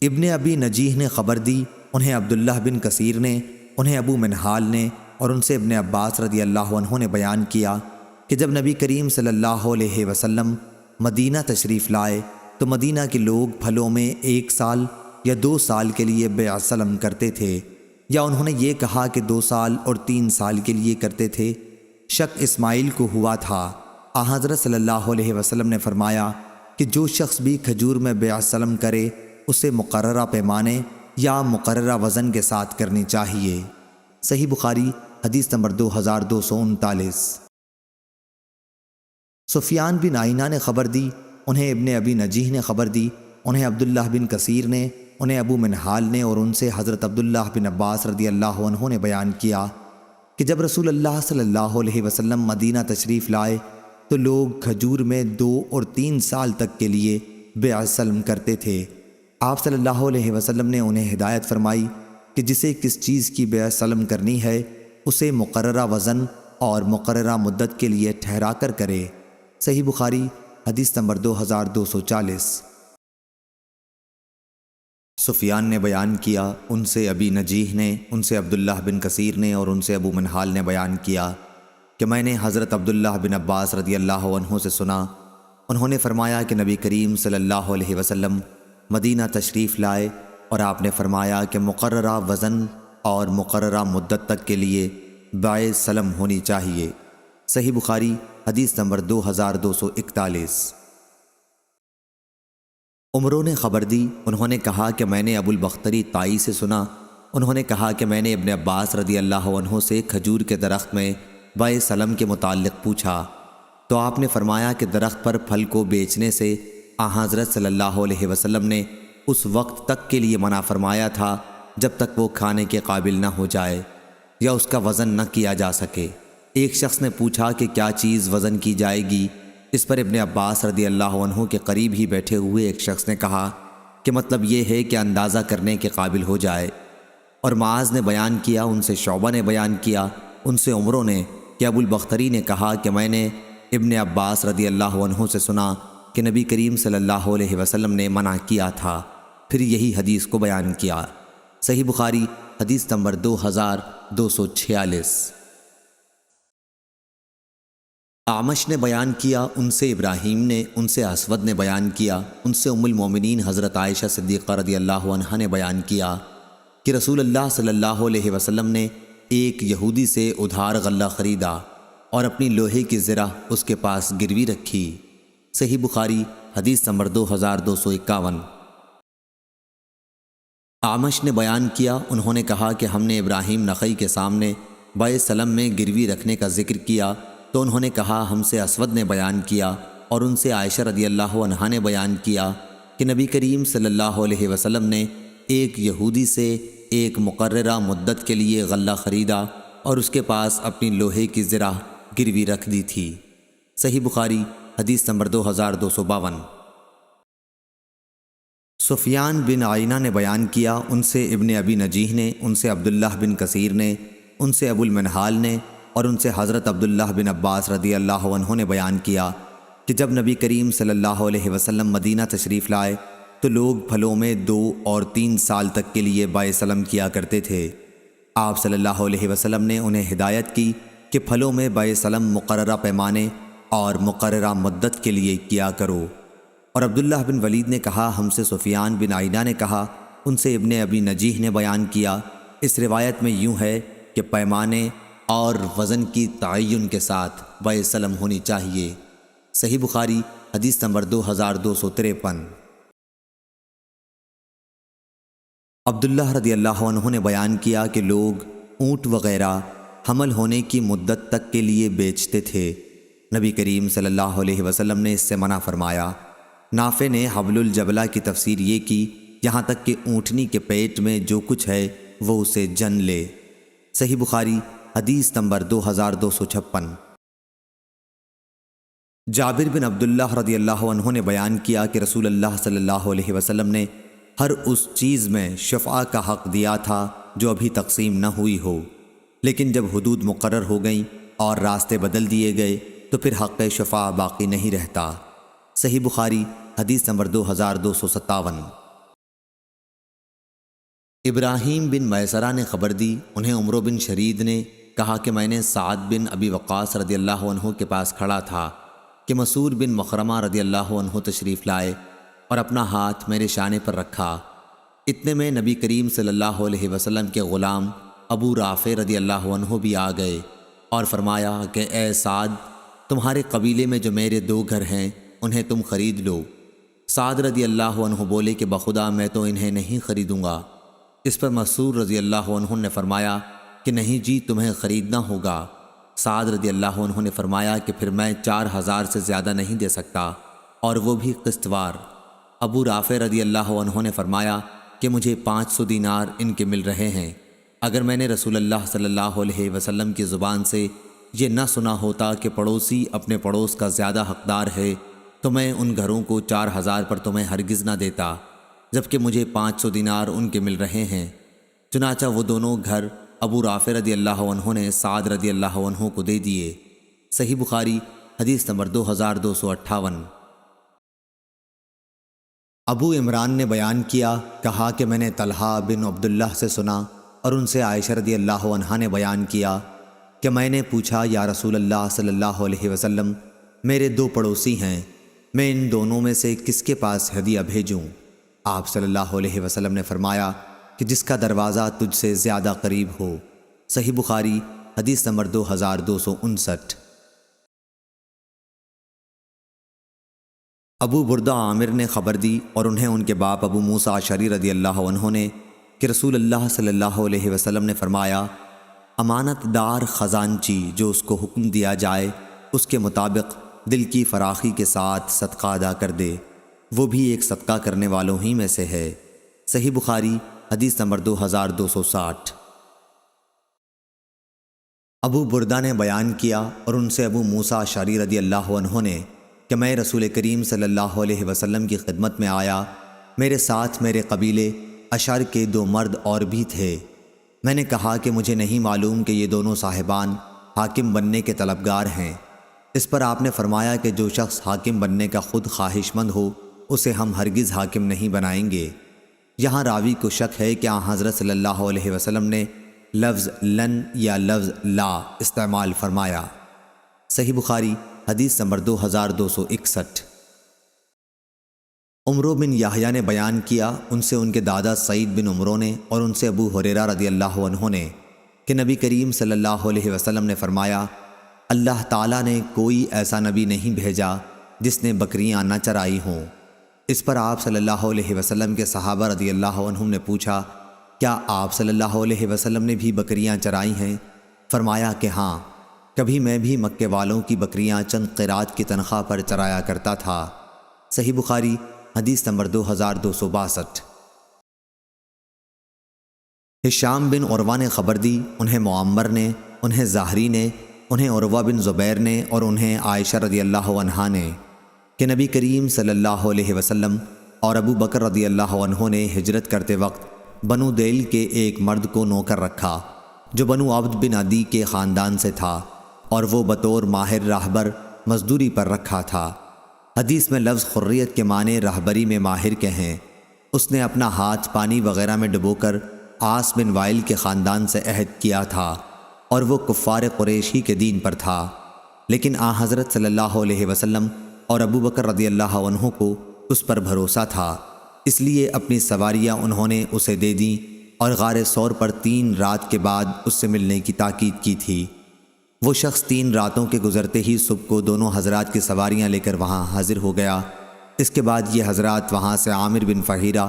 ابن ابی نجیح نے خبر دی، انہیں عبداللہ بن کثیر نے، انہیں ابو منہال نے، اور ان سے ابن عباس رضی اللہ عنہ نے بیان کیا کہ جب نبی کریم صلی اللہ علیہ وسلم مدینہ تشریف لائے تو مدینہ کے لوگ پھلوں میں 1 سال یا 2 سال کے لیے بیع سلم کرتے تھے، یا انہوں نے یہ کہا کہ 2 سال اور 3 سال کے لیے کرتے تھے۔ شک اسماعیل کو ہوا تھا۔ حضرت صلی اللہ علیہ وسلم نے فرمایا کہ جو شخص بھی کھجور میں بیع سلم کرے اسے مقررہ پیمانے یا مقررہ وزن کے ساتھ کرنی چاہیے۔ صحیح بخاری حدیث نمبر 2239۔ سفیان بن عیینہ نے خبر دی، انہیں ابن ابی نجیح نے خبر دی، انہیں عبداللہ بن کثیر نے، انہیں ابو منہال نے، اور ان سے حضرت عبداللہ بن عباس رضی اللہ عنہ نے بیان کیا کہ جب رسول اللہ صلی اللہ علیہ وسلم مدینہ تشریف لائے تو لوگ کھجور میں 2 اور 3 سال تک کے لیے بیع سلم کرتے تھے۔ آپ صلی اللہ علیہ وسلم نے انہیں ہدایت فرمائی کہ جسے کس چیز کی بیع سلم کرنی ہے اسے مقررہ وزن اور مقررہ مدت کے لیے ٹھہرا کر کرے۔ صحیح بخاری حدیث نمبر 2240۔ سفیان نے بیان کیا، ان سے ابی نجیح نے، ان سے عبداللہ بن کثیر نے، اور ان سے ابو منہال نے بیان کیا کہ میں نے حضرت عبداللہ بن عباس رضی اللہ عنہ سے سنا، انہوں نے فرمایا کہ نبی کریم صلی اللہ علیہ وسلم مدینہ تشریف لائے اور آپ نے فرمایا کہ مقررہ وزن اور مقررہ مدت تک کے لیے بیع سلم ہونی چاہیے۔ صحیح بخاری حدیث نمبر 2241۔ عمرو نے خبر دی، انہوں نے کہا کہ میں نے ابو البختری طائی سے سنا، انہوں نے کہا کہ میں نے ابن عباس رضی اللہ عنہ سے کھجور کے درخت میں بیع سلم کے متعلق پوچھا تو آپ نے فرمایا کہ درخت پر پھل کو بیچنے سے حضرت صلی اللہ علیہ وسلم نے اس وقت تک کے لیے منع فرمایا تھا جب تک وہ کھانے کے قابل نہ ہو جائے یا اس کا وزن نہ کیا جا سکے۔ ایک شخص نے پوچھا کہ کیا چیز وزن کی جائے گی؟ اس پر ابن عباس رضی اللہ عنہ کے قریب ہی بیٹھے ہوئے ایک شخص نے کہا کہ مطلب یہ ہے کہ اندازہ کرنے کے قابل ہو جائے، اور معاذ نے بیان کیا، ان سے شعبہ نے بیان کیا، ان سے عمرو نے کہ ابو البختری نے کہا کہ میں نے ابن عباس رضی اللہ عنہ سے سنا کہ نبی کریم صلی اللہ علیہ وسلم نے منع کیا تھا، پھر یہی حدیث کو بیان کیا۔ صحیح بخاری حدیث نمبر 2246۔ اعمش نے بیان کیا، ان سے ابراہیم نے، ان سے اسود نے بیان کیا، ان سے ام المومنین حضرت عائشہ صدیقہ رضی اللہ عنہا نے بیان کیا کہ رسول اللہ صلی اللہ علیہ وسلم نے ایک یہودی سے ادھار غلہ خریدا اور اپنی لوہے کی زرہ اس کے پاس گروی رکھی۔ صحیح بخاری حدیث نمبر 2251۔ اعمش نے بیان کیا، انہوں نے کہا کہ ہم نے ابراہیم نخعی کے سامنے بیع سلم میں گروی رکھنے کا ذکر کیا تو انہوں نے کہا ہم سے اسود نے بیان کیا اور ان سے عائشہ رضی اللہ عنہا نے بیان کیا کہ نبی کریم صلی اللہ علیہ وسلم نے ایک یہودی سے ایک مقررہ مدت کے لیے غلہ خریدا اور اس کے پاس اپنی لوہے کی زرہ گروی رکھ دی تھی۔ صحیح بخاری حدیث نمبر 2252۔ سفیان بن عیینہ نے بیان کیا، ان سے ابن ابی نجیح نے، ان سے عبداللہ بن کثیر نے، ان سے ابو المنہال نے، اور ان سے حضرت عبداللہ بن عباس رضی اللہ عنہ نے بیان کیا کہ جب نبی کریم صلی اللہ علیہ وسلم مدینہ تشریف لائے تو لوگ پھلوں میں 2 اور 3 سال تک کے لیے بیع سلم کیا کرتے تھے۔ آپ صلی اللہ علیہ وسلم نے انہیں ہدایت کی کہ پھلوں میں بیع سلم مقررہ پیمانے اور مقررہ مدت کے لیے کیا کرو۔ اور عبداللہ بن ولید نے کہا ہم سے سفیان بن عیینہ نے کہا، ان سے ابن ابی نجیح نے بیان کیا، اس روایت میں یوں ہے کہ پیمانے اور وزن کی تعین کے ساتھ بیع سلم ہونی چاہیے۔ صحیح بخاری حدیث نمبر 2253۔ عبداللہ رضی اللہ عنہ نے بیان کیا کہ لوگ اونٹ وغیرہ حمل ہونے کی مدت تک کے لیے بیچتے تھے، نبی کریم صلی اللہ علیہ وسلم نے اس سے منع فرمایا۔ نافع نے حبل الجبلہ کی تفسیر یہ کی یہاں تک کہ اونٹنی کے پیٹ میں جو کچھ ہے وہ اسے جن لے۔ صحیح بخاری حدیث نمبر 2256۔ جابر بن عبداللہ رضی اللہ عنہ نے بیان کیا کہ رسول اللہ صلی اللہ علیہ وسلم نے ہر اس چیز میں شفعہ کا حق دیا تھا جو ابھی تقسیم نہ ہوئی ہو، لیکن جب حدود مقرر ہو گئیں اور راستے بدل دیے گئے تو پھر حق شفعہ باقی نہیں رہتا۔ صحیح بخاری حدیث نمبر 2257۔ ابراہیم بن میسرہ نے خبر دی، انہیں عمرو بن شرید نے کہا کہ میں نے سعد بن ابی وقاص رضی اللہ عنہ کے پاس کھڑا تھا کہ مسعود بن مخرمہ رضی اللہ عنہ تشریف لائے اور اپنا ہاتھ میرے شانے پر رکھا۔ اتنے میں نبی کریم صلی اللہ علیہ وسلم کے غلام ابو رافع رضی اللہ عنہ بھی آ گئے اور فرمایا کہ اے سعد، تمہارے قبیلے میں جو میرے 2 گھر ہیں انہیں تم خرید لو۔ سعد رضی اللہ عنہ بولے کہ بخدا میں تو انہیں نہیں خریدوں گا۔ اس پر مسعود رضی اللہ عنہ نے فرمایا کہ نہیں جی، تمہیں خریدنا ہوگا۔ سعد رضی اللہ عنہ نے فرمایا کہ پھر میں 4000 سے زیادہ نہیں دے سکتا، اور وہ بھی قسط وار۔ ابو رافع رضی اللہ عنہ نے فرمایا کہ مجھے 500 دینار ان کے مل رہے ہیں۔ اگر میں نے رسول اللہ صلی اللہ علیہ وسلم کی زبان سے یہ نہ سنا ہوتا کہ پڑوسی اپنے پڑوس کا زیادہ حقدار ہے تو میں ان گھروں کو 4000 پر تمہیں ہرگز نہ دیتا، جبکہ مجھے 500 دینار ان کے مل رہے ہیں۔ چنانچہ وہ دونوں گھر ابو رافع رضی اللہ عنہ نے سعد رضی اللہ عنہ کو دے دیے۔ صحیح بخاری حدیث نمبر 2258۔ ابو عمران نے بیان کیا، کہا کہ میں نے طلحہ بن عبداللہ سے سنا اور ان سے عائشہ رضی اللہ عنہا نے بیان کیا کہ میں نے پوچھا یا رسول اللہ صلی اللہ علیہ وسلم، میرے 2 پڑوسی ہیں، میں ان دونوں میں سے کس کے پاس ہدیہ بھیجوں؟ آپ صلی اللہ علیہ وسلم نے فرمایا کہ جس کا دروازہ تجھ سے زیادہ قریب ہو۔ صحیح بخاری حدیث نمبر 2259۔ ابو بردہ عامر نے خبر دی اور انہیں ان کے باپ ابو موسیٰ اشعری رضی اللہ عنہ نے کہ رسول اللہ صلی اللہ علیہ وسلم نے فرمایا، امانت دار خزانچی جو اس کو حکم دیا جائے اس کے مطابق دل کی فراخی کے ساتھ صدقہ ادا کر دے، وہ بھی ایک صدقہ کرنے والوں ہی میں سے ہے۔ صحیح بخاری حدیث نمبر 2260۔ ابو بردہ نے بیان کیا اور ان سے ابو موسیٰ اشعری رضی اللہ عنہ نے کہ میں رسول کریم صلی اللہ علیہ وسلم کی خدمت میں آیا، میرے ساتھ میرے قبیلے اشعر کے 2 مرد اور بھی تھے۔ میں نے کہا کہ مجھے نہیں معلوم کہ یہ دونوں صاحبان حاکم بننے کے طلبگار ہیں۔ اس پر آپ نے فرمایا کہ جو شخص حاکم بننے کا خود خواہش مند ہو اسے ہم ہرگز حاکم نہیں بنائیں گے۔ یہاں راوی کو شک ہے کہ حضرت صلی اللہ علیہ وسلم نے لفظ لن یا لفظ لا استعمال فرمایا۔ صحیح بخاری حدیث نمبر 2261۔ عمرو بن یحییٰ نے بیان کیا، ان سے ان کے دادا سعید بن عمرو نے اور ان سے ابو ہریرہ رضی اللہ عنہ نے کہ نبی کریم صلی اللہ علیہ وسلم نے فرمایا، اللہ تعالیٰ نے کوئی ایسا نبی نہیں بھیجا جس نے بکریاں نہ چرائی ہوں۔ اس پر آپ صلی اللہ علیہ وسلم کے صحابہ رضی اللہ عنہم نے پوچھا، کیا آپ صلی اللہ علیہ وسلم نے بھی بکریاں چرائی ہیں؟ فرمایا کہ ہاں، کبھی میں بھی مکے والوں کی بکریاں چند قیرات کی تنخواہ پر چرایا کرتا تھا۔ صحیح بخاری حدیث نمبر 2262۔ ہشام بن عروہ نے خبر دی، انہیں معمر نے، انہیں زہری نے، انہیں عروہ بن زبیر نے اور انہیں عائشہ رضی اللہ عنہا نے کہ نبی کریم صلی اللہ علیہ وسلم اور ابو بکر رضی اللہ عنہ نے ہجرت کرتے وقت بنو دیل کے ایک مرد کو نوکر رکھا جو بنو عبد بن عدی کے خاندان سے تھا، اور وہ بطور ماہر راہبر مزدوری پر رکھا تھا۔ حدیث میں لفظ خریت کے معنی راہبری میں ماہر کے ہیں۔ اس نے اپنا ہاتھ پانی وغیرہ میں ڈبو کر عاص بن وائل کے خاندان سے عہد کیا تھا، اور وہ کفار قریش ہی کے دین پر تھا، لیکن حضرت صلی اللہ علیہ وسلم اور ابو بکر رضی اللہ عنہ کو اس پر بھروسہ تھا، اس لیے اپنی سواریاں انہوں نے اسے دے دیں اور غار ثور پر 3 رات کے بعد اس سے ملنے کی تاکید کی تھی۔ وہ شخص 3 راتوں کے گزرتے ہی صبح کو دونوں حضرات کی سواریاں لے کر وہاں حاضر ہو گیا۔ اس کے بعد یہ حضرات وہاں سے عامر بن فہیرہ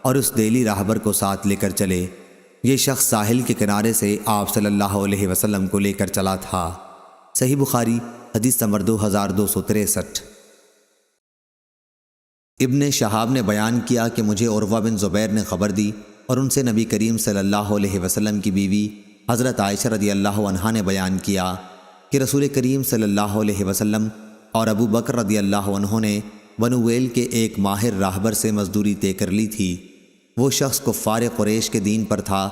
اور اس دیلی راہبر کو ساتھ لے کر چلے۔ یہ شخص ساحل کے کنارے سے آپ صلی اللہ علیہ وسلم کو لے کر چلا تھا۔ صحیح بخاری حدیث نمبر 2263۔ ابن شہاب نے بیان کیا کہ مجھے عروہ بن زبیر نے خبر دی اور ان سے نبی کریم صلی اللہ علیہ وسلم کی بیوی حضرت عائشہ رضی اللہ عنہا نے بیان کیا کہ رسول کریم صلی اللہ علیہ وسلم اور ابو بکر رضی اللہ عنہ نے بنو ویل کے ایک ماہر راہبر سے مزدوری طے کر لی تھی۔ وہ شخص کفار قریش کے دین پر تھا۔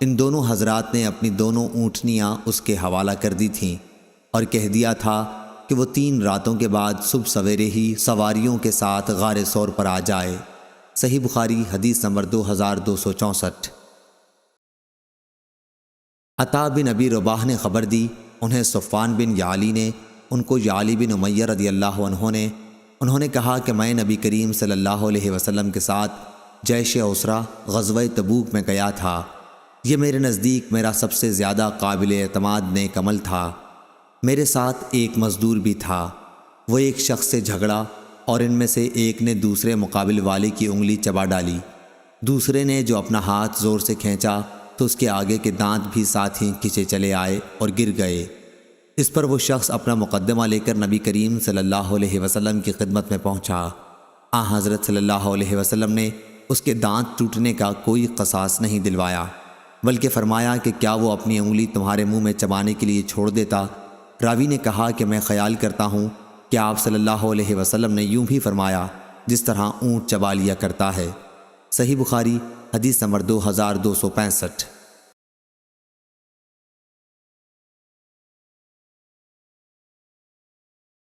ان دونوں حضرات نے اپنی دونوں اونٹنیاں اس کے حوالہ کر دی تھیں اور کہہ دیا تھا کہ وہ 3 راتوں کے بعد صبح سویرے ہی سواریوں کے ساتھ غار ثور پر آ جائے۔ صحیح بخاری حدیث نمبر 2264۔ عطا بن ابی رباح نے خبر دی، انہیں صفوان بن یعلی نے، ان کو یعلی بن امیہ رضی اللہ عنہ نے، انہوں نے کہا کہ میں نبی کریم صلی اللہ علیہ وسلم کے ساتھ جیش اسرا غزوہ تبوک میں گیا تھا۔ یہ میرے نزدیک میرا سب سے زیادہ قابل اعتماد نیک عمل تھا۔ میرے ساتھ ایک مزدور بھی تھا۔ وہ ایک شخص سے جھگڑا اور ان میں سے ایک نے دوسرے مقابل والے کی انگلی چبا ڈالی۔ دوسرے نے جو اپنا ہاتھ زور سے کھینچا تو اس کے آگے کے دانت بھی ساتھ ہی کھنچے چلے آئے اور گر گئے۔ اس پر وہ شخص اپنا مقدمہ لے کر نبی کریم صلی اللہ علیہ وسلم کی خدمت میں پہنچا۔ حضرت صلی اللہ علیہ وسلم نے اس کے دانت ٹوٹنے کا کوئی قصاص نہیں دلوایا، بلکہ فرمایا کہ کیا وہ اپنی انگلی تمہارے منہ میں چبانے کے لیے چھوڑ دیتا؟ راوی نے کہا کہ میں خیال کرتا ہوں کہ آپ صلی اللہ علیہ وسلم نے یوں بھی فرمایا جس طرح اونٹ چبا لیا کرتا ہے۔ صحیح بخاری حدیث نمبر 2265۔